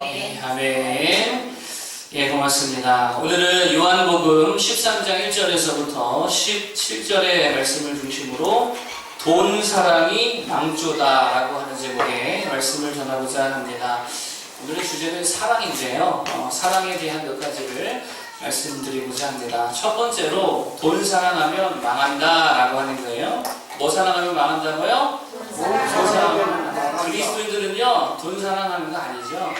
아멘. 예, 고맙습니다. 오늘은 요한복음 13장 1절에서부터 17절의 말씀을 중심으로 돈 사랑이 망조다라고 하는 제목의 말씀을 전하고자 합니다. 오늘의 주제는 사랑인데요. 사랑에 대한 몇 가지를 말씀드리고자 합니다. 첫 번째로 돈 사랑하면 망한다라고 하는 거예요. 뭐 사랑하면 망한다고요? 돈 사랑하면 망한다. 그리스도인들은요, 돈 사랑하는 거 아니죠.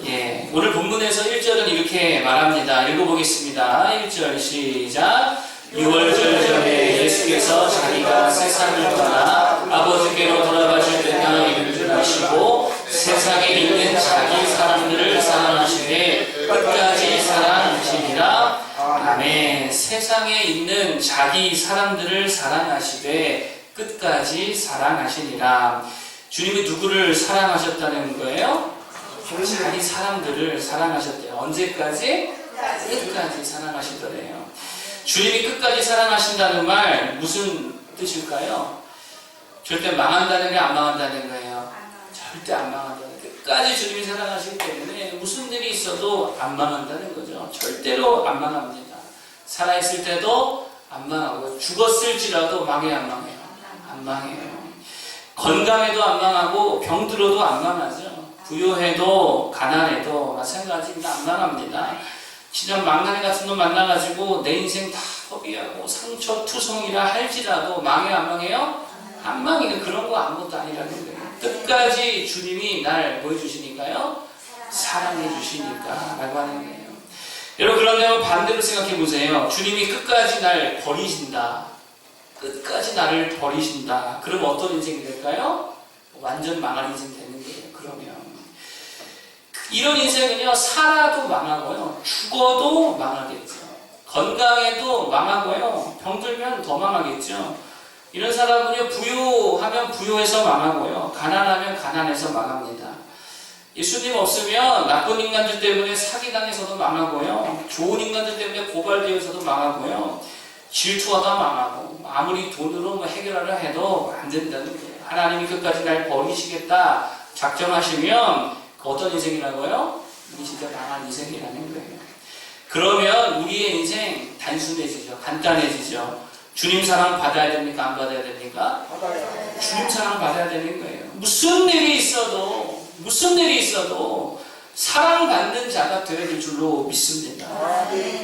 예, 오늘 본문에서 1절은 이렇게 말합니다. 읽어보겠습니다. 1절 시작. 6월절 전에 예수께서 자기가 세상을 떠나 아버지께로 돌아가실 때가 이른 줄 아시고 세상에 있는 자기 사람들을 사랑하시되 끝까지 사랑하시니라. 아멘. 세상에 있는 자기 사람들을 사랑하시되 끝까지 사랑하시니라. 주님이 누구를 사랑하셨다는 거예요? 자기 사람들을 사랑하셨대요. 언제까지? 끝까지 사랑하시더래요. 주님이 끝까지 사랑하신다는 말 무슨 뜻일까요? 절대 망한다는 게 안 망한다는 거예요. 절대 안 망한다는 거예요. 끝까지 주님이 사랑하시기 때문에 무슨 일이 있어도 안 망한다는 거죠. 절대로 안 망합니다. 살아있을 때도 안 망하고 죽었을지라도 망해요, 안 망해요? 안 망해요. 건강해도 안 망하고 병들어도 안 망하죠. 부유해도 가난해도 마찬가지입니다. 안 망합니다. 진짜 망나니 같은 놈 만나가지고 내 인생 다 허비하고 상처 투성이라 할지라도 망해요, 안 망해요? 안 망해요. 그런 거 아무것도 아니라는 거예요. 끝까지 주님이 날 뭐 해주시니까요? 사랑해 주시니까 라고 하는 거예요. 여러분, 그런데 반대로 생각해 보세요. 주님이 끝까지 날 버리신다. 끝까지 나를 버리신다. 그럼 어떤 인생이 될까요? 완전 망할 인생 되는 거예요. 그러면 이런 인생은요, 살아도 망하고요, 죽어도 망하겠죠. 건강해도 망하고요, 병들면 더 망하겠죠. 이런 사람은요, 부유하면 부유해서 망하고요, 가난하면 가난해서 망합니다. 예수님 없으면 나쁜 인간들 때문에 사기당해서도 망하고요, 좋은 인간들 때문에 고발되어서도 망하고요, 질투하다 망하고, 아무리 돈으로 뭐 해결하려 해도 안 된다는 거예요. 하나님이 끝까지 날 버리시겠다 작정하시면 어떤 인생이라고요? 이게 진짜 망한 인생이라는 거예요. 그러면 우리의 인생 단순해지죠. 간단해지죠. 주님 사랑 받아야 됩니까? 안 받아야 됩니까? 받아요. 주님 사랑 받아야 되는 거예요. 무슨 일이 있어도 사랑받는 자가 되어야 될 줄로 믿습니다.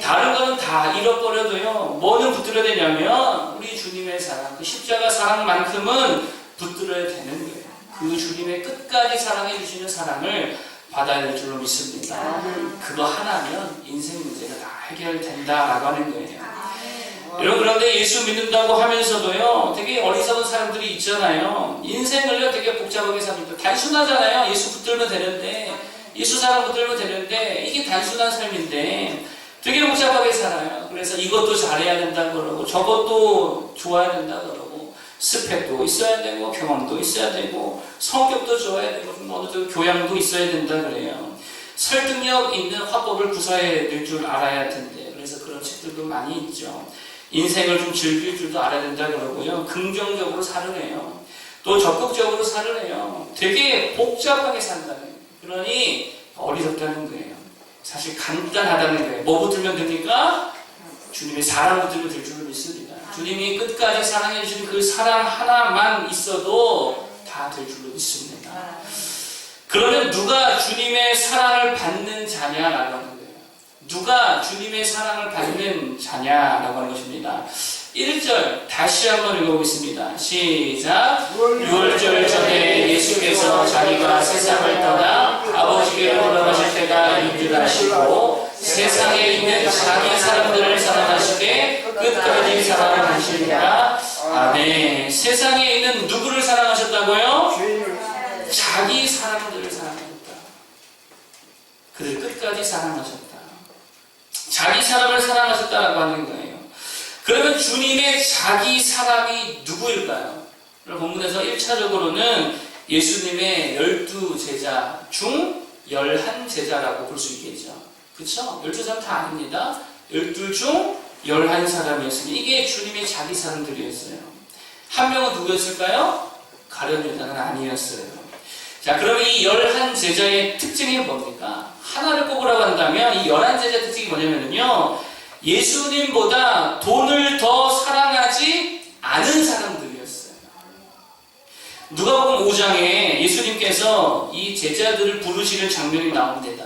다른 거는 다 잃어버려도요, 뭐는 붙들어야 되냐면 우리 주님의 사랑, 그 십자가 사랑만큼은 붙들어야 되는 거예요. 그 주님의 끝까지 사랑해 주시는 사랑을 받아야 될 줄로 믿습니다. 그거 하나면 인생 문제가 다 해결된다라고 하는 거예요. 여러분, 그런데 예수 믿는다고 하면서도요, 되게 어리석은 사람들이 있잖아요. 인생을요, 되게 복잡하게 삽니다. 단순하잖아요. 예수 붙들면 되는데, 예수 사랑 붙들면 되는데, 이게 단순한 삶인데 되게 복잡하게 살아요. 그래서 이것도 잘해야 된다 그러고, 저것도 좋아야 된다 그러고, 스펙도 있어야 되고, 경험도 있어야 되고, 성격도 좋아야 되고, 어느 정도 교양도 있어야 된다 그래요. 설득력 있는 화법을 구사해야 될 줄 알아야 텐데, 그래서 그런 책들도 많이 있죠. 인생을 좀 즐길 줄도 알아야 된다 그러고요. 긍정적으로 살으래요. 또 적극적으로 살으래요. 되게 복잡하게 산다는 거예요. 그러니 어리석다는 거예요. 사실 간단하다는 거예요. 뭐 붙들면 됩니까? 주님의 사랑 붙들면 될 줄로 믿습니다. 주님이 끝까지 사랑해 주신 그 사랑 하나만 있어도 다 될 줄로 믿습니다. 그러면 누가 주님의 사랑을 받는 자냐라고 하는 거예요. 누가 주님의 사랑을 받는 자냐라고 하는 것입니다. 1절 다시 한번 읽어보겠습니다. 시작. 6월절 전에 예수께서 자기가 세상을 떠나 아버지께로 돌아가실 때가 이른 줄 아시고 세상에 있는 자기 사람들을 사랑하시되 끝까지 사랑하시니라. 아멘. 세상에 있는 누구를 사랑하셨다고요? 자기 사람들을 사랑하셨다. 그들 끝까지 사랑하셨다. 자기 사람을 사랑하셨다라고 하는 거예요. 그러면 주님의 자기 사람이 누구일까요? 본문에서 1차적으로는 예수님의 12제자 중 11제자라고 볼 수 있겠죠. 그렇죠? 12사람 다 아닙니다. 12 중 11사람이었습니다. 이게 주님의 자기 사람들이었어요. 한 명은 누구였을까요? 가룟 유다는 아니었어요. 자, 그러면 이 11제자의 특징이 뭡니까? 하나를 꼽으라고 한다면 이 11제자 특징이 뭐냐면요, 예수님보다 돈을 더 사랑하지 않은 사람들이었어요. 누가복음 5장에 예수님께서 이 제자들을 부르시는 장면이 나옵니다.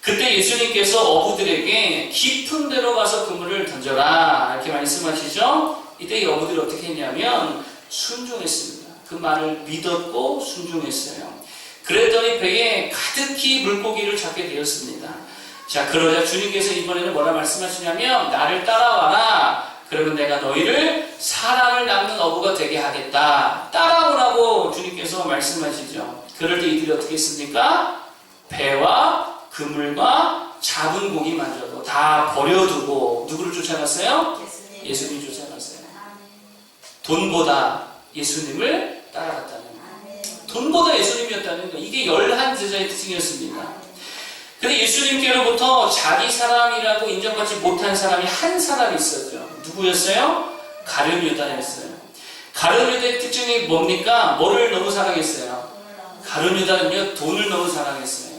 그때 예수님께서 어부들에게 깊은 데로 가서 그물을 던져라 이렇게 말씀하시죠. 이때 이 어부들이 어떻게 했냐면 순종했습니다. 그 말을 믿었고 순종했어요. 그랬더니 배에 가득히 물고기를 잡게 되었습니다. 자, 그러자 주님께서 이번에는 뭐라 말씀하시냐면 나를 따라와라. 그러면 내가 너희를 사람을 낚는 어부가 되게 하겠다. 따라오라고 주님께서 말씀하시죠. 그럴 때 이들이 어떻게 했습니까? 배와 그물과 잡은 고기마저도 다 버려두고 누구를 쫓아갔어요? 예수님 쫓아갔어요. 돈보다 예수님을 따라갔다는 거예요. 돈보다 예수님이었다는 거예요. 이게 11제자의 특징이었습니다. 근데 예수님께로부터 자기 사람이라고 인정받지 못한 사람이 한 사람이 있었죠. 누구였어요? 가룟 유다였어요. 가룟 유다의 특징이 뭡니까? 뭐를 너무 사랑했어요? 가룟 유다는요, 돈을 너무 사랑했어요.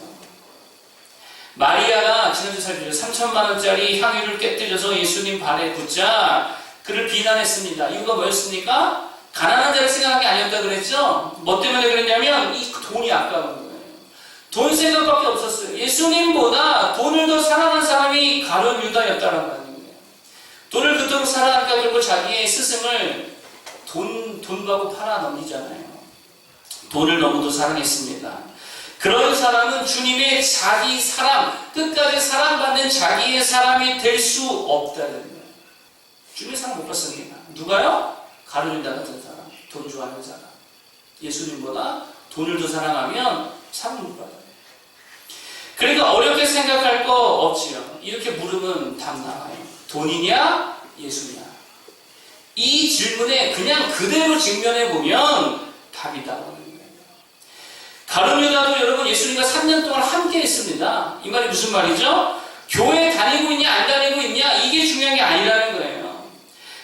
마리아가 지난주 살펴서 3천만 원짜리 향유를 깨뜨려서 예수님 발에 붓자 그를 비난했습니다. 이유가 뭐였습니까? 가난한 자를 생각한 게 아니었다 그랬죠? 뭐 때문에 그랬냐면 이 돈이 아까운 거예요. 돈 생각밖에 없었어요. 예수님보다 돈을 더 사랑한 사람이 가룟 유다였다는 거예요. 돈을 그토록 사랑하니까 결국 자기의 스승을 돈 받고 팔아 넘기잖아요. 돈을 너무도 사랑했습니다. 그런 사람은 주님의 자기 사랑, 끝까지 사랑받는 자기의 사람이 될 수 없다는 거예요. 주님의 사랑 못 받습니다. 누가요? 가룟 유다 같은 사람, 돈 좋아하는 사람. 예수님보다 돈을 더 사랑하면 상 못 받아요. 그러니까 어렵게 생각할 거 없지요. 이렇게 물으면 답 나와요. 돈이냐? 예수냐? 이 질문에 그냥 그대로 직면해보면 답이 나오는 거예요. 가룟 유다도 여러분 예수님과 3년 동안 함께 했습니다. 이 말이 무슨 말이죠? 교회 다니고 있냐 안 다니고 있냐 이게 중요한 게 아니라는 거예요.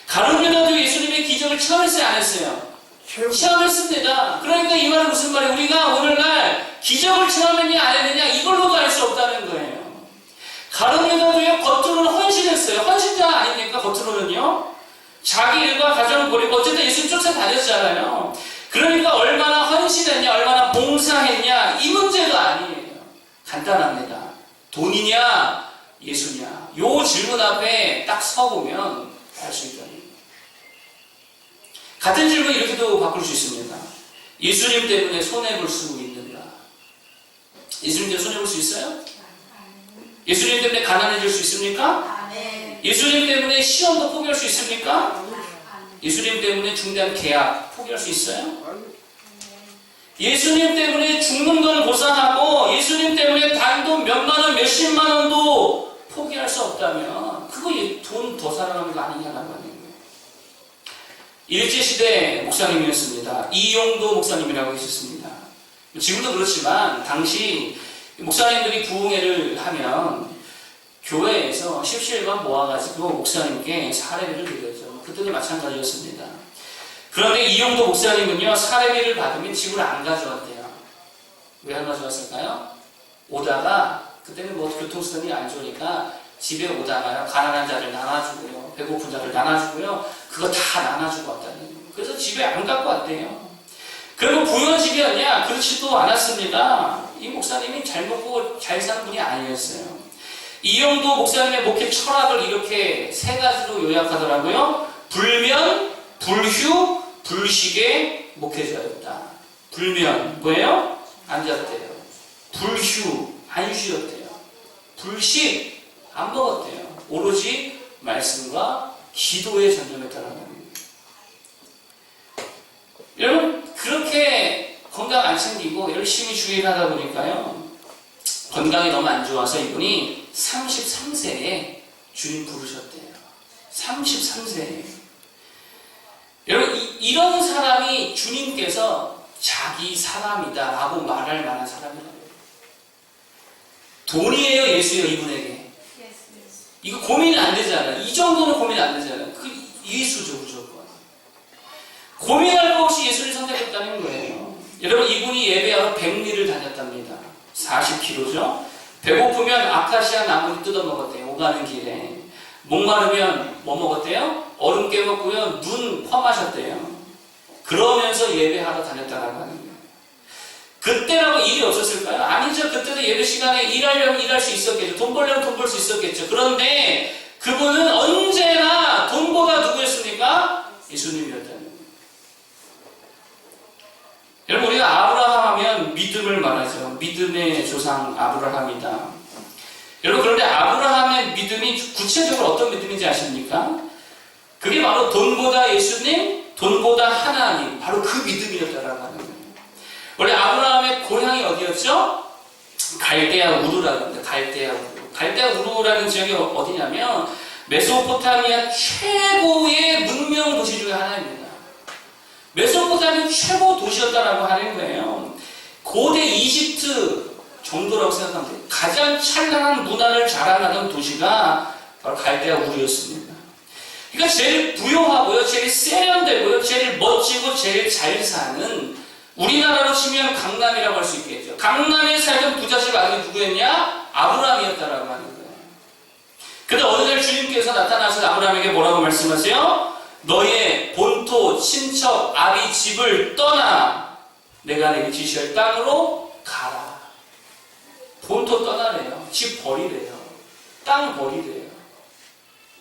가룟 유다도 예수님의 기적을 체험했어요 안 했어요? 체험했습니다. 그러니까 이 말은 무슨 말이에요? 우리가 오늘날 기적을 체험했냐 안 했느냐 이걸로도 알 수 없다는 거예요. 가룟 유다도요 겉으로는 헌신했어요. 헌신자 아닙니까? 겉으로는요. 자기 일과 가정을 버리고 어쨌든 예수님 쫓아다녔잖아요. 그러니까 얼마나 헌신했냐 얼마나 봉사했냐 이 문제도 아니에요. 간단합니다. 돈이냐 예수냐 요 질문 앞에 딱 서보면 알 수 있다는 거예요. 같은 질문 이렇게도 바꿀 수 있습니다. 예수님 때문에 손해볼 수 있는가? 예수님 때문에 손해볼 수 있어요? 예수님 때문에 가난해질 수 있습니까? 예수님 때문에 시험도 포기할 수 있습니까? 예수님 때문에 중대한 계약 포기할 수 있어요? 예수님 때문에 죽는 건 고사하고 예수님 때문에 단돈 몇만 원, 몇십만 원도 포기할 수 없다면 그거 돈 더 사랑하는 거 아니냐는 말이에요. 일제시대 목사님이었습니다. 이용도 목사님이라고 있었습니다. 지금도 그렇지만 당시 목사님들이 부흥회를 하면 교회에서 십시일반 모아가지고 목사님께 사례비를 드렸죠. 그때도 마찬가지였습니다. 그런데 이용도 목사님은요 사례비를 받으면 집을 안 가져왔대요. 왜 안 가져왔을까요? 오다가 그때는 뭐 교통수단이 안 좋으니까 집에 오다가요 가난한 자를 나눠주고요 배고픈 자를 나눠주고요 그거 다 나눠주고 왔다는 거예요. 그래서 집에 안 갖고 왔대요. 그리고 부유한 집이었냐? 그렇지도 않았습니다. 이 목사님이 잘 먹고 잘 사는 분이 아니었어요. 이용도 목사님의 목회 철학을 이렇게 세 가지로 요약하더라고요. 불면, 불휴, 불식의 목회자였다. 불면 뭐예요? 앉았대요. 불휴 안 쉬었대요. 불식 안 먹었대요. 오로지 말씀과 기도에 전념했다는 겁니다. 여러분 그렇게 건강 안 챙기고 열심히 주의를 하다 보니까요 건강이 너무 안 좋아서 이분이 33세에 주님 부르셨대요. 33세에. 여러분 이런 사람이 주님께서 자기 사람이다 라고 말할 만한 사람이라고요. 돈이에요 예수예요 이분에게? 이거 고민이 안 되잖아요. 이 정도는 고민이 안 되잖아요. 그 예수죠 무조건. 고민할 거 없이 예수를 선택했다는 거예요. 여러분, 이분이 예배하러 백리를 다녔답니다. 40km죠. 배고프면 아카시아 나무를 뜯어먹었대요. 오가는 길에. 목마르면 뭐 먹었대요? 얼음 깨먹고요. 눈 퍼마셨대요. 그러면서 예배하러 다녔다라고 하는 거예요. 그때라고 일이 없었을까요? 아니죠. 그때도 예배 시간에 일하려면 일할 수 있었겠죠. 돈 벌려면 돈 벌 수 있었겠죠. 그런데 그분은 언제나 돈보다 누구였습니까? 예수님이었다는 거예요. 여러분, 우리가 아브라함 하면 믿음을 말하죠. 믿음의 조상 아브라함이다. 여러분, 그런데 아브라함의 믿음이 구체적으로 어떤 믿음인지 아십니까? 그게 바로 돈보다 예수님, 돈보다 하나님, 바로 그 믿음이었다라고 하는 거예요. 원래 아브라함의 고향이 어디였죠? 갈대아 우르라고 합니다. 갈대아 우르. 갈대아 우르라는 지역이 어디냐면 메소포타미아 최고의 문명 도시 중에 하나입니다. 메소포타미아 최고 도시였다라고 하는 거예요. 고대 이집트 정도라고 생각하면 돼요. 가장 찬란한 문화를 자랑하던 도시가 바로 갈대아 우르였습니다. 그러니까 제일 부유하고요, 제일 세련되고요, 제일 멋지고 제일 잘 사는, 우리나라로 치면 강남이라고 할 수 있겠죠. 강남에 살던 부잣집 아들이 누구였냐? 아브라함이었다라고 하는 거예요. 근데 어느 날 주님께서 나타나서 아브라함에게 뭐라고 말씀하세요? 너의 본토, 친척, 아비 집을 떠나 내가 내게 지시할 땅으로 가라. 본토 떠나래요. 집 버리래요. 땅 버리래요.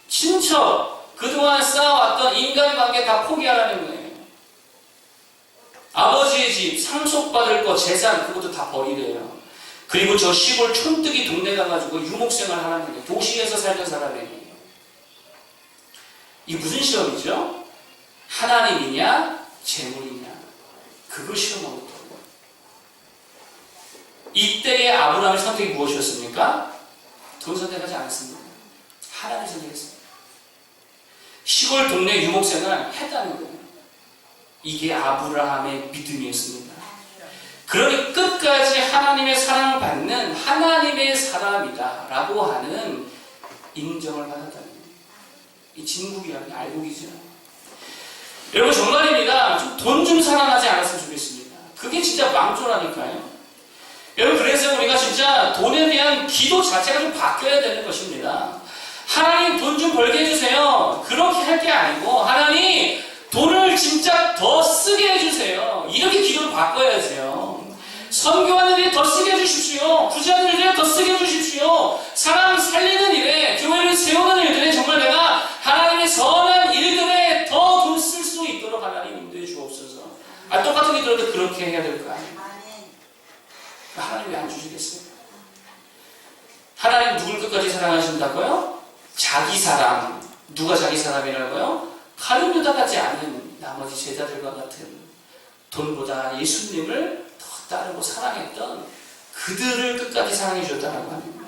친척, 그동안 쌓아왔던 인간관계 다 포기하라는 거예요. 아버지의 집, 상속받을 거, 재산, 그것도 다 버리래요. 그리고 저 시골 촌뜨기 동네 가가지고 유목생활 하라는 거예요. 도시에서 살던 사람에게. 이게 무슨 시험이죠? 하나님이냐, 재물이냐. 그걸 시험하고 있더라고요. 이때의 아브라함의 선택이 무엇이었습니까? 돈 선택하지 않았습니다. 하나님을 선택했습니다. 시골 동네 유목생활 했다는 거예요. 이게 아브라함의 믿음이었습니다. 그러니 끝까지 하나님의 사랑을 받는 하나님의 사람이다 라고 하는 인정을 받았다는 거예요. 이 진국이라는 알곡이죠. 여러분, 정말입니다. 좀 돈 좀 사랑하지 않았으면 좋겠습니다. 그게 진짜 망조라니까요. 여러분, 그래서 우리가 진짜 돈에 대한 기도 자체가 좀 바뀌어야 되는 것입니다. 하나님 돈 좀 벌게 해주세요. 그렇게 할 게 아니고, 하나님 돈을 진짜 더 쓰게 해주세요. 이렇게 기도를 바꿔야 하세요. 선교하는 일에 더 쓰게 해주십시오. 구제하는 일에 더 쓰게 해주십시오. 사람 살리는 일에, 교회를 세우는 일들에 정말 내가 하나님의 선한 일들에 더 돈 쓸 수 있도록 하나님 인도해 주옵소서. 똑같은 기도라도 그렇게 해야 될 거 아니에요. 하나님 왜 안 주시겠어요? 하나님 누굴 끝까지 사랑하신다고요? 자기 사람. 누가 자기 사람이라고요? 가룟 유다 같지 않은 나머지 제자들과 같은, 돈보다 예수님을 더 따르고 사랑했던 그들을 끝까지 사랑해 주셨다는 겁니다.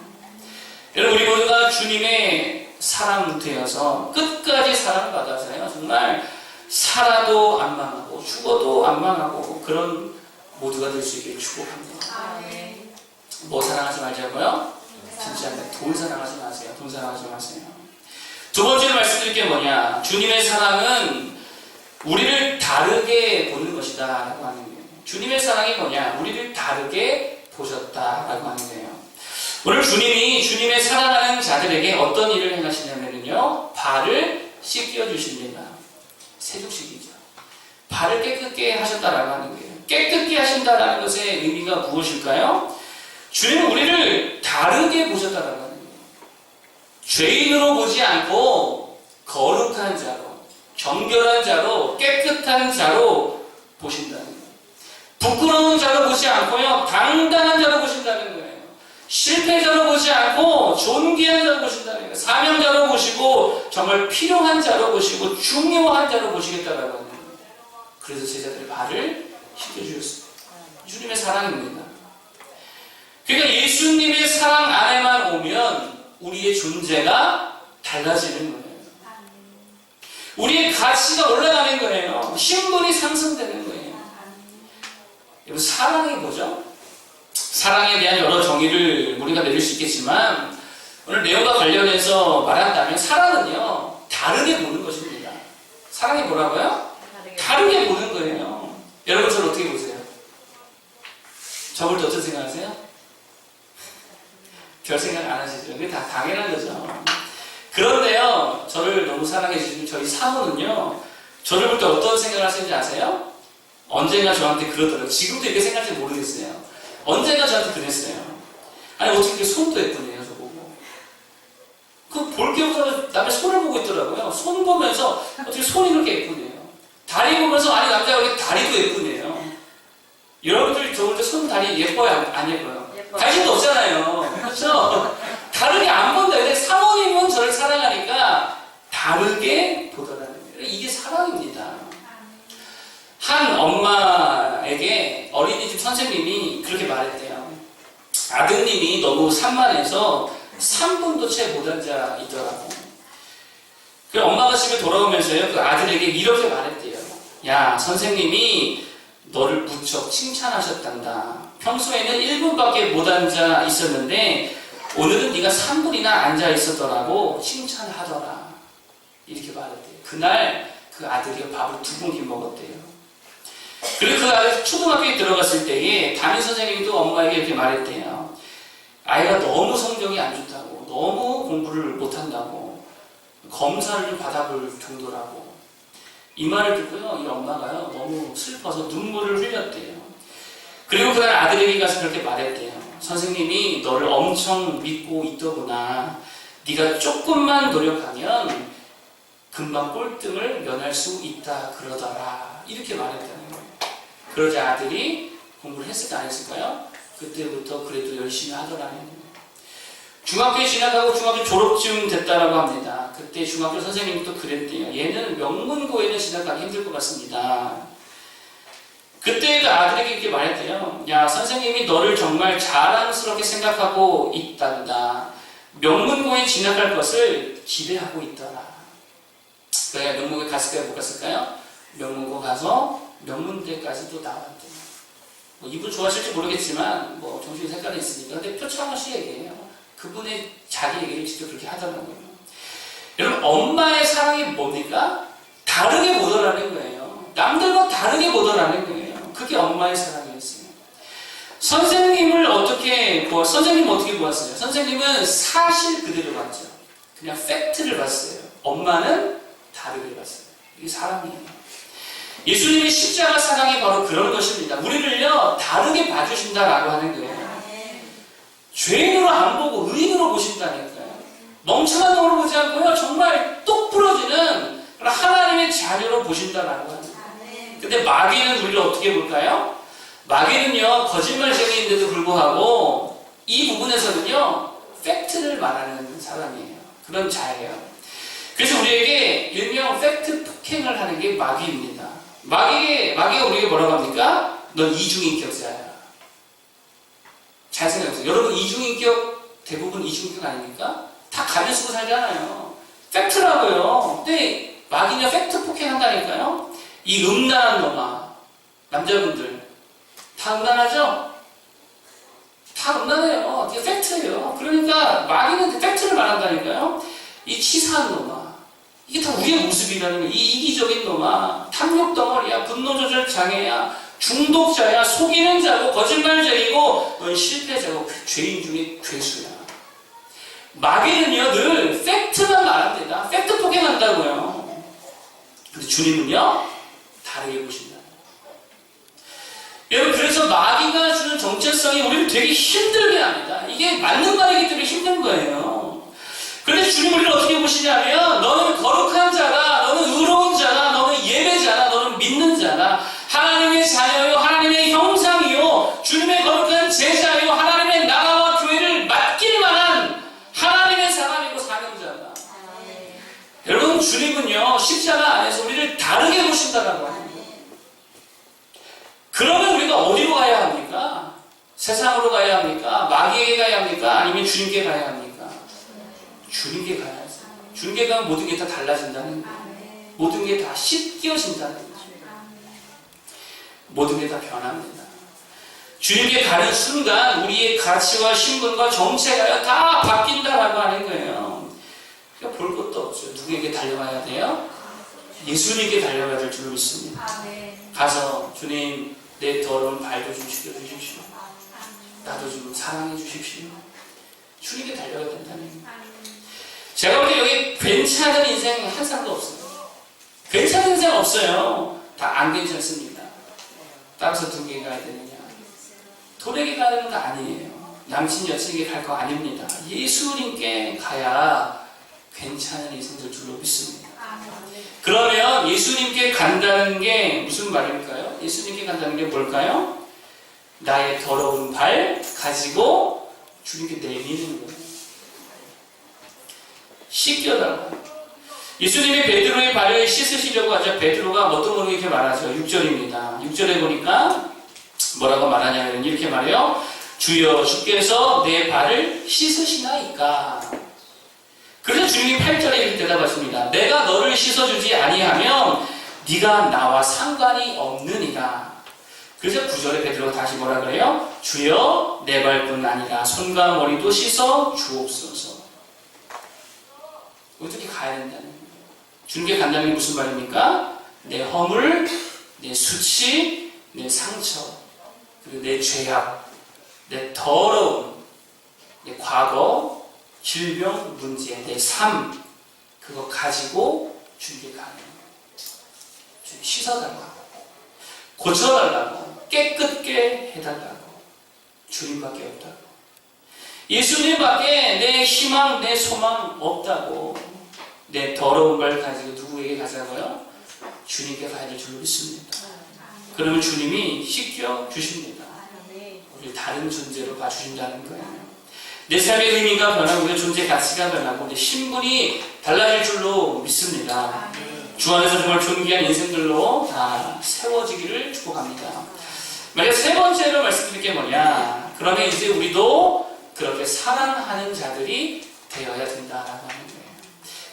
여러분, 우리 모두가 주님의 사랑되어서 끝까지 사랑받아서요, 정말 살아도 안 망하고 죽어도 안 망하고 그런 모두가 될 수 있게 축복합니다. 뭐 사랑하지 말자고요? 진짜 돈 사랑하지 마세요. 돈 사랑하지 마세요. 두 번째로 말씀드릴 게 뭐냐? 주님의 사랑은 우리를 다르게 보는 것이다 라고 하는 거예요. 주님의 사랑이 뭐냐? 우리를 다르게 보셨다 라고 하는 거예요. 오늘 주님이 주님의 사랑하는 자들에게 어떤 일을 행하시냐면요, 발을 씻겨주십니다. 세족식이죠. 발을 깨끗게 하셨다라고 하는 거예요. 깨끗게 하신다라는 것의 의미가 무엇일까요? 주님은 우리를 다르게 보셨다라고 하는 거예요. 죄인으로 보지 않고 거룩한 자로, 정결한 자로, 깨끗한 자로 보신다는 거예요. 부끄러운 자로 보지 않고요, 당당한 자로 보신다는 거예요. 실패자로 보지 않고 존귀한 자로 보신다는 거예요. 사명자로 보시고 정말 필요한 자로 보시고 중요한 자로 보시겠다라고 하는 거예요. 그래서 제자들의 발을 씻겨주셨습니다. 주님의 사랑입니다. 그러니까 예수님의 사랑 안에만 오면 우리의 존재가 달라지는 거예요. 우리의 가치가 올라가는 거예요. 신분이 상승되는 거예요. 여러분, 사랑이 뭐죠? 사랑에 대한 여러 정의를 우리가 내릴 수 있겠지만, 오늘 내용과 관련해서 말한다면 사랑은요, 다르게 보는 것입니다. 사랑이 뭐라고요? 다르게 보는 거예요. 여러분, 저를 어떻게 보세요? 저 볼 때 어떤 생각하세요? 별 생각 안 하시죠? 그게 다 당연한 거죠. 그런데요, 저를 너무 사랑해 주시는 저희 사모는요, 저를 볼 때 어떤 생각을 하시는지 아세요? 언젠가 저한테 그러더라고요. 지금도 이렇게 생각할지 모르겠어요. 언젠가 저한테 그랬어요. 아니, 어떻게 이렇게 손도 예쁘네요, 저보고. 그 볼 게 없어서 남의 손을 보고 있더라고요. 손 보면서 어떻게 손이 그렇게 예쁘네요. 다리 보면서 아니, 남자가 왜 다리도 예쁘네요. 여러분들이 저 볼 때 손, 다리 예뻐요? 안 예뻐요? 관심도 없잖아요. 그렇죠? 다르게 안 본다. 근데 사모님은 저를 사랑하니까 다르게 보더라는 거예요. 이게 사랑입니다. 한 엄마에게 어린이집 선생님이 그렇게 말했대요. 아드님이 너무 산만해서 3분도 채 못 앉아 있더라고. 그 엄마가 집에 돌아오면서요, 그 아들에게 이렇게 말했대요. 야, 선생님이 너를 무척 칭찬하셨단다. 평소에는 1분밖에 못 앉아 있었는데 오늘은 네가 3분이나 앉아 있었더라고 칭찬하더라. 이렇게 말했대요. 그날 그 아들이 밥을 2공기 먹었대요. 그리고 그 아들 초등학교에 들어갔을 때에 담임 선생님도 엄마에게 이렇게 말했대요. 아이가 너무 성적이 안 좋다고, 너무 공부를 못한다고, 검사를 좀 받아볼 정도라고. 이 말을 듣고요, 이 엄마가요, 너무 슬퍼서 눈물을 흘렸대요. 그리고 그날 아들에게 가서 그렇게 말했대요. 선생님이 너를 엄청 믿고 있더구나. 네가 조금만 노력하면 금방 꼴등을 면할 수 있다 그러더라. 이렇게 말했다는 거예요. 그러자 아들이 공부를 했을까 안 했을까요? 그때부터 그래도 열심히 하더라는 거예요. 중학교에 진학하고 중학교 졸업쯤 됐다라고 합니다. 그때 중학교 선생님이 또 그랬대요. 얘는 명문고에는 진학하기 힘들 것 같습니다. 그때 그 아들에게 이렇게 말했대요. 야, 선생님이 너를 정말 자랑스럽게 생각하고 있단다. 명문고에 진학할 것을 기대하고 있더라. 그래, 명문고에 갔을까요? 못 갔을까요? 명문고 가서 명문대까지도 나왔대요. 뭐 이분 좋아하실지 모르겠지만 뭐 정신 색깔이 있으니까. 근데 표창원 씨 얘기예요. 그분의 자기 얘기를 직접 그렇게 하더라고요. 여러분, 엄마의 사랑이 뭡니까? 다르게 보더라는 거예요. 남들과 다르게 보더라는 거예요. 그게 엄마의 사랑이었어요. 선생님은 어떻게 보았어요? 선생님은 사실 그대로 봤죠. 그냥 팩트를 봤어요. 엄마는 다르게 봤어요. 이게 사랑이에요. 예수님의 십자가 사랑이 바로 그런 것입니다. 우리를요, 다르게 봐주신다라고 하는 거예요. 죄인으로 안 보고 의인으로 보신다니까요. 멍청한 놈으로 보지 않고요, 정말 똑 부러지는 하나님의 자녀로 보신다라고 하는 거예요. 근데 마귀는 우리를 어떻게 볼까요? 마귀는요, 거짓말쟁이인데도 불구하고 이 부분에서는요, 팩트를 말하는 사람이에요. 그런 자예요. 그래서 우리에게 일명 팩트 폭행을 하는 게 마귀입니다. 마귀가 우리에게 뭐라고 합니까? 넌 이중인격자야. 잘 생각해보세요. 여러분, 이중인격, 대부분 이중인격 아닙니까? 다 가면 쓰고 살잖아요. 팩트라고요. 근데 마귀는 팩트 폭행한다니까요. 이 음란한 놈아, 남자분들 다 음란하죠? 다 음란해요. 이게 팩트예요. 그러니까 마귀는 팩트를 말한다니까요. 이 치사한 놈아, 이게 다 우리의 모습이라는 거예요. 이 이기적인 놈아, 탐욕덩어리야, 분노조절 장애야, 중독자야, 속이는 자고, 거짓말쟁이고, 넌 실패자고, 죄인 중에 괴수야. 마귀는요, 늘 팩트만 말합니다. 팩트 폭행한다고요. 근데 주님은요, 다르게 보신다. 여러분, 그래서 마귀가 주는 정체성이 우리를 되게 힘들게 합니다. 이게 맞는 말이기 때문에 힘든 거예요. 그런데 주님 우리를 어떻게 보시냐면, 너는 거룩한 자다, 너는 의로운 자다, 너는 예배자다, 너는 믿는 자다, 하나님의 자녀요, 하나님의 형상이요, 주님의 거룩한 제자요, 하나님의 나라와 교회를 맡길 만한 하나님의 사람이고 사명자다. 여러분, 주님은요, 십자가 안에서 우리를 다르게 보신다라고 합니다. 그러면 우리가 어디로 가야 합니까? 세상으로 가야 합니까? 마귀에게 가야 합니까? 아니면 주님께 가야 합니까? 주님께 가야죠. 주님께 가면 모든 게 다 달라진다는 거예요. 모든 게 다 씻겨진다는 거죠. 모든 게 다 변합니다. 주님께 가는 순간 우리의 가치와 신분과 정체가 다 바뀐다라고 하는 거예요. 그러니까 볼 것도 없어요. 누구에게 달려가야 돼요? 예수님께 달려가야 될 줄 믿습니다. 가서 주님, 내 더러운 발도 좀 씻겨주십시오. 나도 좀 사랑해 주십시오. 주님께 달려야 된다는 거예요. 제가 볼 때 여기 괜찮은 인생 한 사람도 없어요. 괜찮은 인생 없어요. 다 안 괜찮습니다. 따라서 누구에게 가야 되느냐? 돌에게 가는 거 아니에요. 남친 여친에게 갈 거 아닙니다. 예수님께 가야 괜찮은 인생 될 줄로 믿습니다. 그러면 예수님께 간다는 게 무슨 말일까요? 예수님께 간다는 게 뭘까요? 나의 더러운 발 가지고 주님께 내미는 거예요. 씻겨달라. 예수님이 베드로의 발을 씻으시려고 하자 베드로가 뭣도 모르게 이렇게 말하죠. 6절입니다. 6절에 보니까 뭐라고 말하냐면 이렇게 말해요. 주여 주께서 내 발을 씻으시나이까. 그래서 주님이 8절에 이렇게 대답하십니다. 내가 너를 씻어주지 아니하면 네가 나와 상관이 없느니라. 그래서 9절에 베드로가 다시 뭐라 그래요? 주여 내 발뿐 아니라 손과 머리도 씻어 주옵소서. 어떻게 가야 된다는 거예요. 주님께 간다는 게 무슨 말입니까? 내 허물, 내 수치, 내 상처, 그리고 내 죄악, 내 더러움, 내 과거, 질병, 문제, 내 삶, 그거 가지고 주님께 가는 거예요. 주님 씻어달라고, 고쳐달라고, 깨끗게 해달라고. 주님밖에 없다고. 예수님밖에 내 희망, 내 소망 없다고. 내 더러운 걸 가지고 누구에게 가자고요? 주님께 가야 될 줄 믿습니다. 그러면 주님이 씻겨 주십니다. 우리 다른 존재로 봐주신다는 거예요. 내 삶의 의미가 변하고 내 존재 가치가 변하고 내 신분이 달라질 줄로 믿습니다. 주 안에서 정말 존귀한 인생들로 다 세워지기를 축복합니다. 만약 세 번째로 말씀드릴 게 뭐냐? 그러면 이제 우리도 그렇게 사랑하는 자들이 되어야 된다라고 하는 거예요.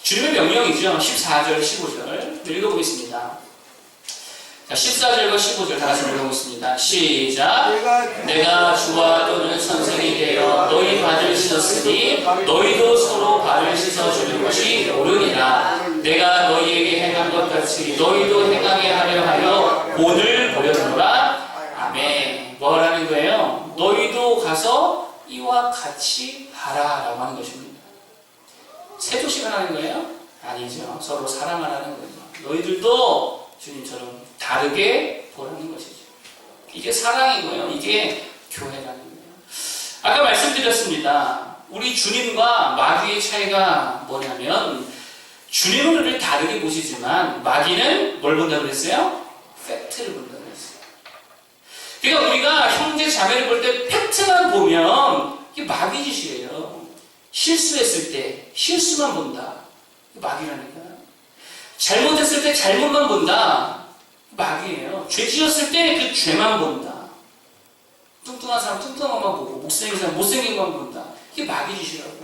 주님의 명령이죠. 14절, 15절 읽어보겠습니다. 자, 14절과 15절 다 같이 읽어보겠습니다. 시작. 내가 주와 또는 선생이 되어 너희 발을 씻었으니 너희도 서로 발을 씻어주는 것이 옳으니라. 내가 너희에게 행한 것 같이 너희도 행하게 하려 하여 본을 보여주노라. 아멘. 뭐라는 거예요? 너희도 가서 이와 같이 하라라고 하는 것입니다. 세조식을 하는 거예요? 아니죠. 서로 사랑하라는 거죠. 너희들도 주님처럼 다르게 보라는 것이죠. 이게 사랑인 거예요. 이게 교회라는 거예요. 아까 말씀드렸습니다. 우리 주님과 마귀의 차이가 뭐냐면 주님은 우리를 다르게 보시지만 마귀는 뭘 본다고 그랬어요? 팩트를 본다고 그랬어요. 그러니까 우리가 형제 자매를 볼 때 팩트만 보면 이게 마귀 짓이에요. 실수했을 때 실수만 본다. 마귀라니까. 잘못했을 때 잘못만 본다. 마귀예요. 죄 지었을 때 그 죄만 본다. 뚱뚱한 사람 뚱뚱한 것만 보고 못생긴 사람 못생긴 것만 본다. 이게 마귀 짓이라고요.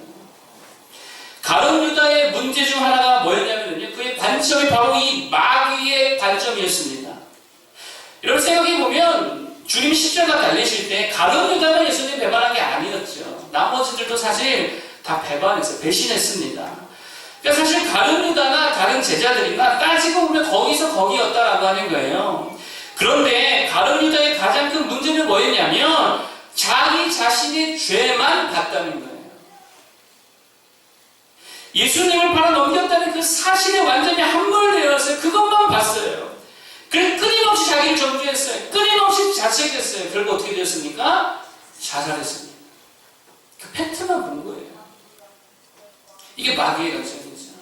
가룟 유다의 문제 중 하나가 뭐였냐면요. 그의 관점이 바로 이 마귀의 관점이었습니다. 여러분 생각해보면 주님 십자가 달리실 때 가룟 유다만 예수님 배반한 게 아니었죠. 나머지들도 사실 다 배반했어요. 배신했습니다. 그러니까 사실 가룟 유다나 다른 제자들이나 따지고 보면 거기서 거기였다라고 하는 거예요. 그런데 가룟 유다의 가장 큰 문제는 뭐였냐면 자기 자신의 죄만 봤다는 거예요. 예수님을 바로 넘겼다는 그 사실에 완전히 함몰되었어요. 그것만 봤어요. 그래서 끊임없이 자기를 정죄했어요. 끊임없이 자책했어요. 결국 어떻게 되었습니까? 자살했습니다. 그 팩트만 본 거예요. 이게 마귀의 관점이죠.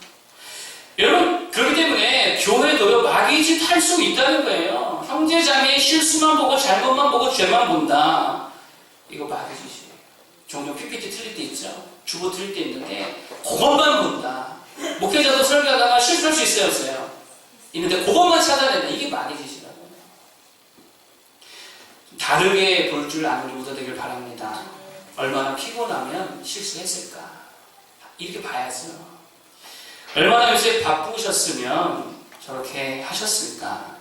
여러분 그렇기 때문에 교회도요 마귀 짓 할 수 있다는 거예요. 형제자매의 실수만 보고 잘못만 보고 죄만 본다. 이거 마귀 짓이에요. 종종 PPT 틀릴 때 있죠. 주보 틀릴 때 있는데 그것만 본다. 목회자도 설교하다가 실수할 수 있어요, 없어요? 있는데 그것만 찾아낸다. 이게 마귀 짓이라고요. 다르게 볼 줄 아는 우리보다 되길 바랍니다. 얼마나 피곤하면 실수했을까? 이렇게 봐야죠. 얼마나 요새 바쁘셨으면 저렇게 하셨을까?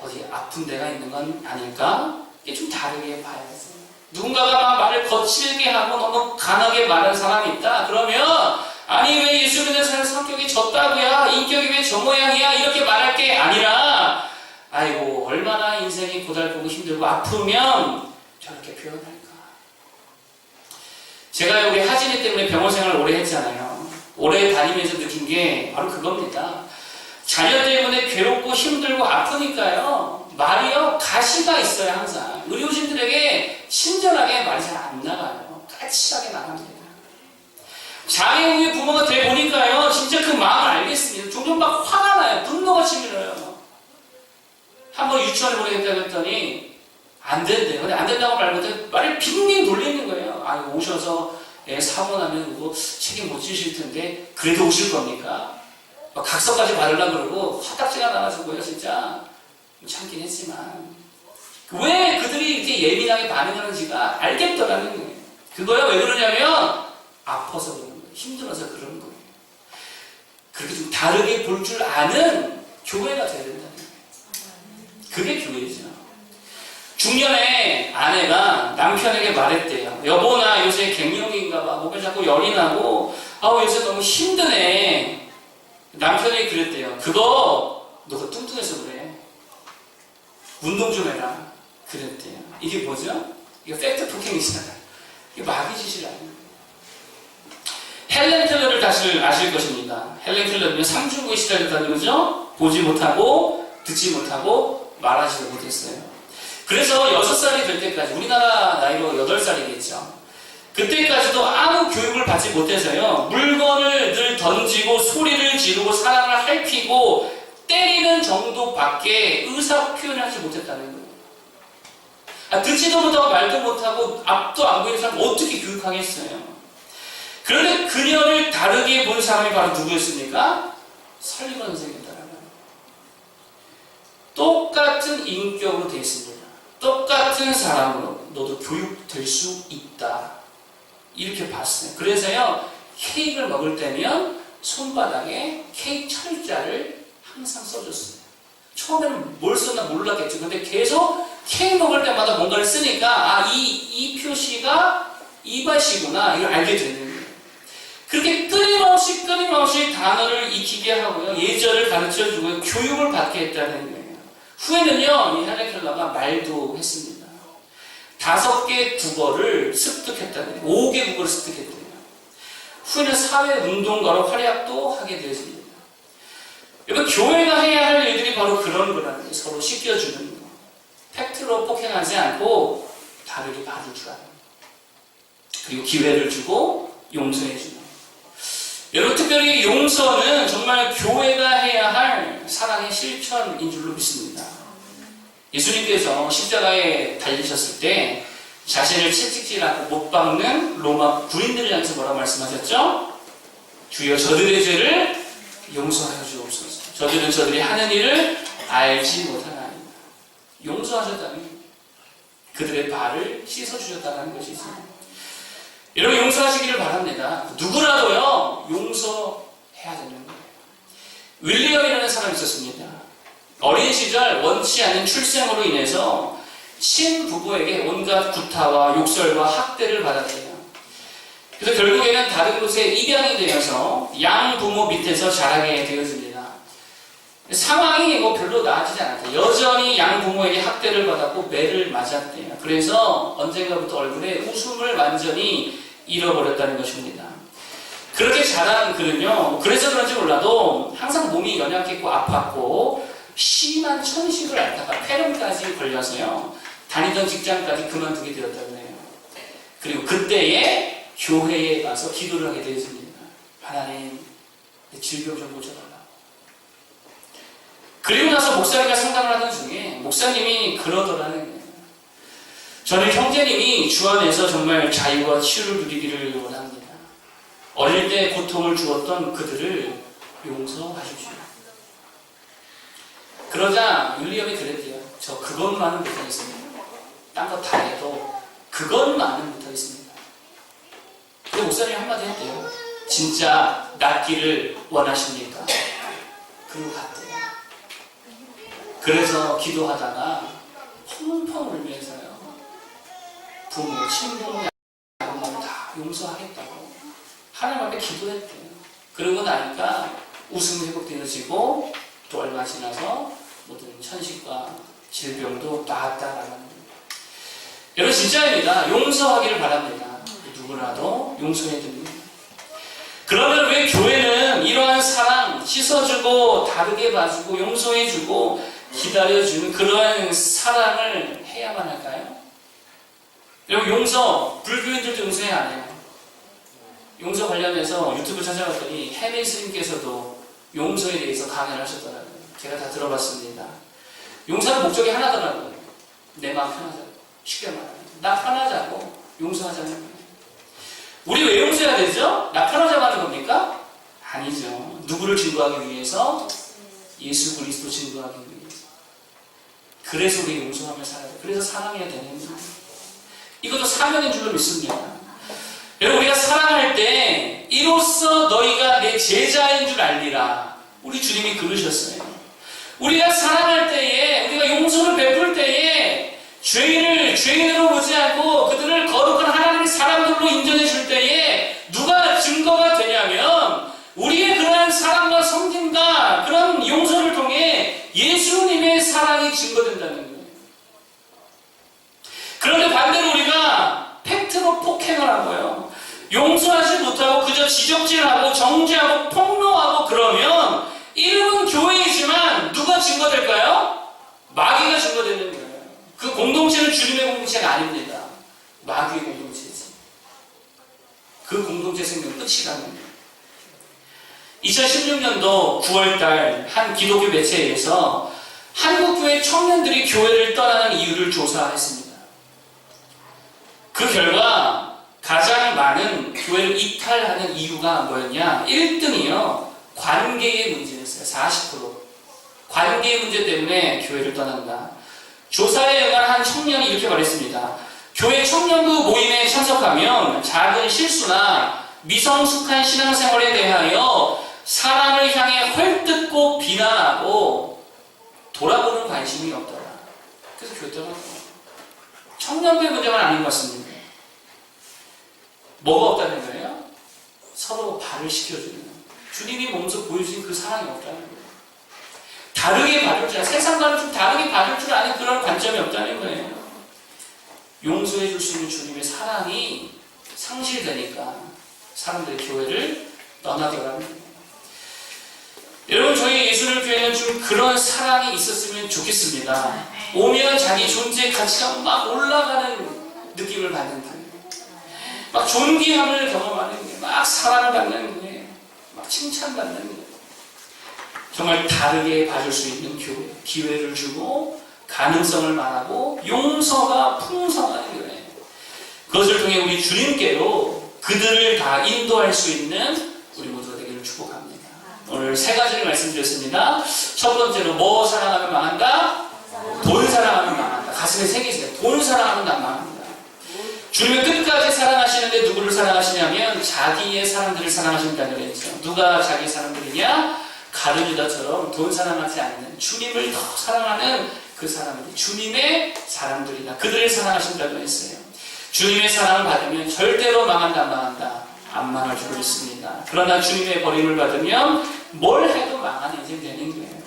어디 아픈 데가 있는 건 아닐까? 이게 좀 다르게 봐야죠. 누군가가 막 말을 거칠게 하고 너무 강하게 말하는 사람이 있다? 그러면 아니 왜 예수 믿는 사람 성격이 저따구야? 인격이 왜 저 모양이야? 이렇게 말할 게 아니라 아이고 얼마나 인생이 고달프고 힘들고 아프면 저렇게 표현할까? 제가 여기 하진이 때문에 병원 생활을 오래 했잖아요. 오래 다니면서 느낀 게 바로 그겁니다. 자녀 때문에 괴롭고 힘들고 아프니까요. 말이요. 가시가 있어요. 항상. 의료진들에게 친절하게 말이 잘 안 나가요. 까칠하게 나갑니다. 장애우의 부모가 돼보니까요. 진짜 그 마음을 알겠습니다. 종종 막 화가 나요. 분노가 치밀어요. 한번 유치원에 보내겠다고 했더니 안 된대요. 근데 안 된다고 말 못해 말을 빙빙 돌리는 거예요. 아, 오셔서 애 사고 나면 그거 책임 못 지실 텐데 그래도 오실 겁니까? 각서까지 받으려고 그러고 화딱지가 나가지고요. 진짜 참긴 했지만 왜 그들이 이렇게 예민하게 반응하는지가 알겠더라는 거예요. 그거야 왜 그러냐면 아파서 그런 거예요. 힘들어서 그런 거예요. 그렇게 좀 다르게 볼 줄 아는 교회가 돼야 된다는 거예요. 그게 교회죠. 중년에 아내가 남편에게 말했대요. 여보, 나 요새 갱년기인가 봐. 몸에 자꾸 열이 나고 아우 요새 너무 힘드네. 남편이 그랬대요. 그거 너가 뚱뚱해서 그래. 운동 좀 해라. 그랬대요. 이게 뭐죠? 이거 팩트 폭행이잖아요. 이게 마귀짓이 아니에요. 헬렌 켈러를 다시 아실 것입니다. 헬렌 켈러는 삼중고의 시대를 다니면서 보지 못하고 듣지 못하고 말하지도 못했어요. 그래서 6살이 될 때까지, 우리나라 나이로 8살이겠죠. 그때까지도 아무 교육을 받지 못해서요. 물건을 늘 던지고 소리를 지르고 사람을 핥히고 때리는 정도밖에 의사 표현을 하지 못했다는 거예요. 듣지도 못하고 말도 못하고 앞도 안 보이는 사람 어떻게 교육하겠어요? 그런데 그녀를 다르게 본 사람이 바로 누구였습니까? 설리건 선생님이더라고요. 똑같은 인격으로 되어 있습니다. 똑같은 사람으로 너도 교육될 수 있다. 이렇게 봤어요. 그래서요, 케이크를 먹을 때면 손바닥에 케이크 철자를 항상 써줬어요. 처음에는 뭘 썼나 몰랐겠죠. 근데 계속 케이크 먹을 때마다 뭔가를 쓰니까, 아, 이 표시가 이발시구나. 이걸 알게 되는 거예요. 그렇게 끊임없이 단어를 익히게 하고요. 예절을 가르쳐 주고 교육을 받게 했다는 거예요. 후에는요, 이 헬렌 켈러가 말도 했습니다. 5개 국어를 습득했다는 거예요. 5개 국어를 습득했대요. 후에는 사회운동가로 활약도 하게 되었습니다. 여러분, 교회가 해야 할 일들이 바로 그런 거라는 거예요. 서로 씻겨주는 거. 팩트로 폭행하지 않고 다르게 봐주라. 그리고 기회를 주고 용서해주는 거. 여러분, 특별히 용서는 정말 교회가 해야 할 사랑의 실천인 줄로 믿습니다. 예수님께서 십자가에 달리셨을 때 자신을 채찍질하고 못 박는 로마 군인들을 향해서 뭐라고 말씀하셨죠? 주여 저들의 죄를 용서하여 주옵소서. 저들은 저들이 하는 일을 알지 못하나이다. 용서하셨다는 거예요. 그들의 발을 씻어주셨다는 것이죠. 여러분, 용서하시기를 바랍니다. 누구라도요, 용서해야 되는 거예요. 윌리엄이라는 사람이 있었습니다. 어린 시절 원치 않는 출생으로 인해서 친부부에게 온갖 구타와 욕설과 학대를 받았대요. 그래서 결국에는 다른 곳에 입양이 되어서 양부모 밑에서 자라게 되었습니다. 상황이 별로 나아지지 않았대요. 여전히 양부모에게 학대를 받았고 매를 맞았대요. 그래서 언젠가부터 얼굴에 웃음을 완전히 잃어버렸다는 것입니다. 그렇게 자란 그는요, 그래서 그런지 몰라도 항상 몸이 연약했고 아팠고 심한 천식을 앓다가 폐렴까지 걸려서요, 다니던 직장까지 그만두게 되었다고 해요. 그리고 그때에 교회에 가서 기도를 하게 되었습니다. 하나님, 내 질병 좀 고쳐달라. 그리고 나서 목사님과 상담을 하던 중에 목사님이 그러더라는 거예요. 저는 형제님이 주 안에서 정말 자유와 치유를 누리기를 원합니다. 어릴 때 고통을 주었던 그들을 용서하십시오. 그러자 윌리엄이 그랬대요. 저 그것만은 못하겠습니다. 딴 거 다 해도 그것만은 못하겠습니다. 근데 목사님이 한마디 했대요. 진짜 낫기를 원하십니까? 그리고 갔대요. 그래서 기도하다가 펑펑 울면서요, 부모, 친구, 양부모 다 용서하겠다고 하나님 앞에 기도했대요. 그러고 나니까 웃음이 회복되어지고 또 얼마 지나서 모든 천식과 질병도 나았다라는 거예요. 여러분, 진짜입니다. 용서하기를 바랍니다. 누구라도 용서해 줍니다. 그러면 왜 교회는 이러한 사랑, 씻어주고 다르게 봐주고 용서해주고 기다려주는 그러한 사랑을 해야만 할까요? 여러분 용서, 불교인들도 용서해 안 해요. 용서 관련해서 유튜브 찾아봤더니 해민 스님께서도 용서에 대해서 강연을 하셨더라고요. 제가 다 들어봤습니다. 용서는 목적이 하나더라고요. 내 마음 편하자고. 쉽게 말하면 나 편하자고 용서하자는 거예요. 우리 왜 용서해야 되죠? 나 편하자고 하는 겁니까? 아니죠. 누구를 증거하기 위해서? 예수 그리스도 증거하기 위해서. 그래서 우리 용서하며 살아야 돼. 그래서 사랑해야 되는 거예요. 이것도 사명인 줄로 믿습니다. 여러분 우리가 사랑할 때 이로써 너희가 내 제자인 줄 알리라. 우리 주님이 그러셨어요. 우리가 사랑할 때에 우리가 용서를 베풀 때에 죄인을 죄인으로 보지 않고 그들을 거룩한 하나님의 사람들로 인정해 줄 때에 누가 증거가 되냐면 우리의 그러한 사랑과 섬김과 그런 용서를 통해 예수님의 사랑이 증거된다는 거예요. 그런데 반대로 우리가 팩트로 폭행을 하고요. 용서하지 못하고 그저 지적질하고 정죄하고 폭로하고 그러면 이름은 교회이지만 누가 증거될까요? 마귀가 증거되는 거예요. 그 공동체는 주님의 공동체가 아닙니다. 마귀의 공동체지. 그 공동체 생명 끝이 가는 거예요. 2016년도 9월달 한 기독교 매체에서 한국교회 청년들이 교회를 떠나는 이유를 조사했습니다. 그 결과 가장 많은 교회를 이탈하는 이유가 뭐였냐? 1등이요. 관계의 문제였어요. 40%. 관계의 문제 때문에 교회를 떠난다. 조사에 응한 한 청년이 이렇게 말했습니다. 교회 청년부 모임에 참석하면 작은 실수나 미성숙한 신앙생활에 대하여 사람을 향해 헐뜯고 비난하고 돌아보는 관심이 없더라. 그래서 교회 떠났다. 청년부의 문제만 아닌 것 같습니다. 뭐가 없다는 거예요? 서로 발을 시켜주는 주님이 몸소 보여주신 그 사랑이 없다는 거예요. 다르게 봐줄 줄, 세상과는 좀 다르게 봐줄 줄 아는 그런 관점이 없다는 거예요. 용서해 줄 수 있는 주님의 사랑이 상실되니까 사람들이 교회를 떠나더라는 거예요. 여러분 저희 예수님교회는 좀 그런 사랑이 있었으면 좋겠습니다. 오면 자기 존재 가치가 막 올라가는 느낌을 받는 거예요. 막 존귀함을 경험하는 거예요. 막 사랑을 받는 거예요. 막 칭찬받는 거예요. 정말 다르게 봐줄 수 있는 교회, 기회를 주고 가능성을 말하고 용서가 풍성한 교회. 그것을 통해 우리 주님께로 그들을 다 인도할 수 있는 우리 모두가 되기를 축복합니다. 오늘 세 가지를 말씀드렸습니다. 첫 번째로 뭐 사랑하면 망한다? 돈 사랑하면 망한다. 가슴에 새기세요. 돈 사랑하면 난 망합니다. 주님은 끝까지 사랑하시는데 누구를 사랑하시냐면 자기의 사람들을 사랑하신다는 거죠. 누가 자기의 사람들이냐? 가룟유다처럼 돈 사랑하지 않는 주님을 더 사랑하는 그 사람들이 주님의 사람들이다. 그들을 사랑하신다고 했어요. 주님의 사랑을 받으면 절대로 망한다 안 망한다. 안 망할 줄 믿습니다. 그러나 주님의 버림을 받으면 뭘 해도 망한 인생 되는 거예요.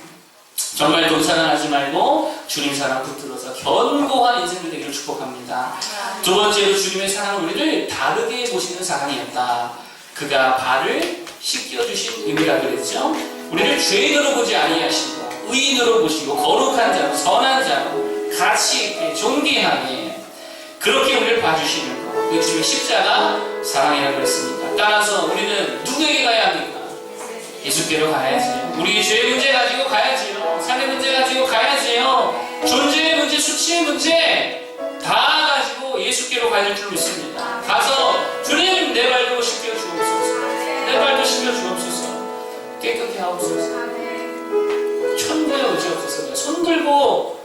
정말 돈 사랑하지 말고 주님 사랑 붙들어서 견고한 인생을 되기를 축복합니다. 두 번째로 주님의 사랑은 우리를 다르게 보시는 사랑이었다. 그가 발을 씻겨주신 의미라 그랬죠. 우리를 죄인으로 보지 아니하시고 의인으로 보시고 거룩한 자로 선한 자로 가치 있게 존귀하게 그렇게 우리를 봐주시는 것. 그 주님의 십자가 사랑이라고 그랬습니다. 따라서 우리는 누구에게 가야 합니까? 예수께로 가야지요. 우리의 죄의 문제 가지고 가야지요. 삶의 문제 가지고 가야지요. 존재의 문제, 수치의 문제 다 가지고 예수께로 가야 될 줄 믿습니다. 가서 주님 내 발도 씻겨 주옵소서. 내 발도 씻겨 주옵소서. 깨끗게 하옵소서. 천국에 오시옵소서. 손 들고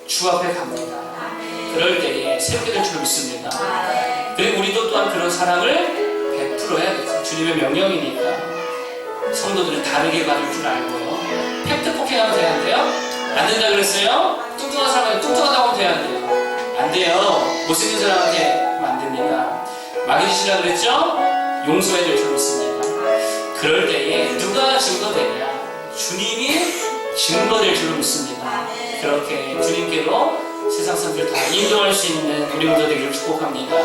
주 앞에 갑니다. 그럴 때에 새롭게 될 줄 믿습니다. 그리고 우리도 또한 그런 사랑을 베풀어야겠죠. 주님의 명령이니까. 성도들은 다르게 받을 줄 알고요. 팩트 폭행하면 돼야 돼요? 안 된다 그랬어요? 뚱뚱한 사람은 뚱뚱하다고 하면 돼야 돼요? 안 돼요. 못생긴 사람한테 하면 안 됩니다. 마귀짓이라 그랬죠? 용서해야 될 줄 믿습니다. 그럴 때에 누가 증거되냐? 주님이 증거될 줄 믿습니다. 그렇게 주님께로 세상 사람들 다 인도할 수 있는 우리 모두 되기를 축복합니다.